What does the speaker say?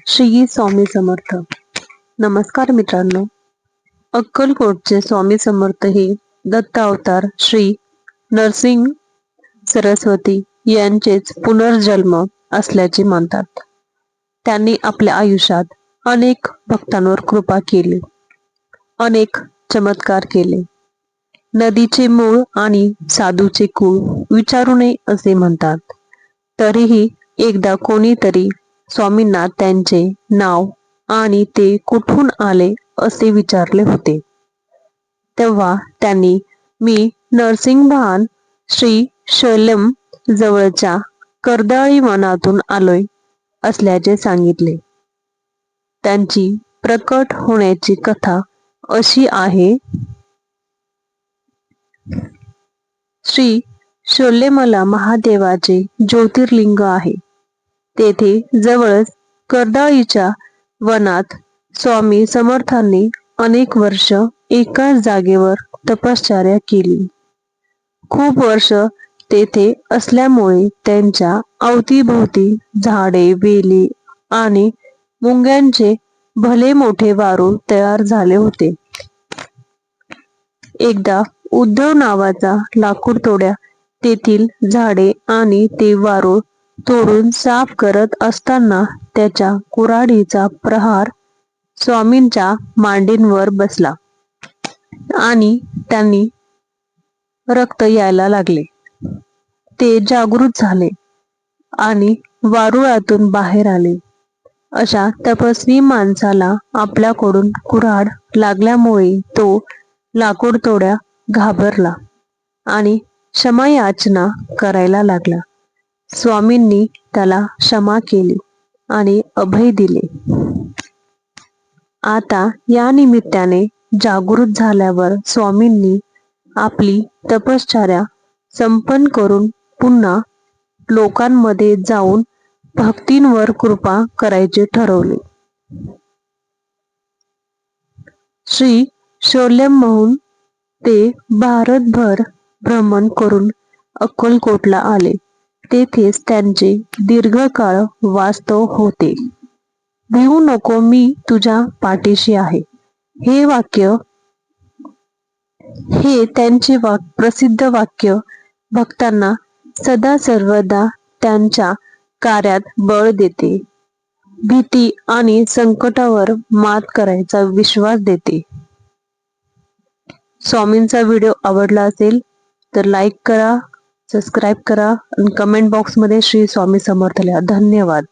श्री स्वामी समर्थ. नमस्कार मित्रांनो. अक्कलकोटचे स्वामी समर्थ हे दत्त अवतार श्री नरसिंह सरस्वती यांचेच पुनर्जन्म असल्याचे मानतात. त्यांनी आपल्या आयुष्यात अनेक भक्तांवर कृपा केली, अनेक चमत्कार केले. नदीचे मूळ आणि साधूचे कुळ विचारू नये असे म्हणतात. तरीही एकदा कोणीतरी स्वामींना त्यांचे नाव आणि ते कुठून आले असे विचारले होते. तेव्हा त्यांनी मी नरसिंहभान श्री शैलम जवळच्या कर्दळी वनातून आलोय असल्याचे सांगितले. त्यांची प्रकट होण्याची कथा अशी आहे. श्री शैलमला महादेवाचे ज्योतिर्लिंग आहे. तेथे जवळच कर्दळीच्या वनात स्वामी समर्थांनी अनेक वर्ष एकाच जागेवर तपश्चर्या केली. खूप वर्ष तेथे असल्यामुळे त्यांच्या अवतीभोवती झाडे, वेली आणि मुंग्यांचे भले मोठे वारूळ तयार झाले होते. एकदा उद्धव नावाचा लाकूड तोड्या तेथील झाडे आणि ते वारूळ तोडून साफ करत असताना त्याच्या कुऱ्हाडीचा प्रहार स्वामींच्या मांडींवर बसला आणि त्यांनी रक्त यायला लागले. ते जागृत झाले आणि वारुळातून बाहेर आले. अशा तपस्वी माणसाला आपल्याकडून कुऱ्हाड लागल्यामुळे तो लाकूड तोड्या घाबरला आणि क्षमायाचना करायला लागला. स्वामींनी त्याला क्षमा केली आणि अभय दिले. आता या निमित्ताने जागृत झाल्यावर स्वामींनी आपली तपश्चर्या संपन्न करून पुन्हा लोकांमध्ये जाऊन भक्तींवर कृपा करायचे ठरवले. श्री शैलमहून ते भारतभर भ्रमण करून अक्कलकोटला आले. तेथेच त्यांचे दीर्घकाळ वास्तव होते. भिवू नको, मी तुझ्या पाठीशी आहे. हे त्यांचे प्रसिद्ध वाक्य भक्तांना सदा सर्वदा त्यांच्या कार्यात बळ देते, भीती आणि संकटावर मात करायचा विश्वास देते. स्वामींचा व्हिडिओ आवडला असेल तर लाईक करा, सबस्क्राईब करा आणि कमेंट बॉक्समध्ये श्री स्वामी समर्थ लिहा. धन्यवाद.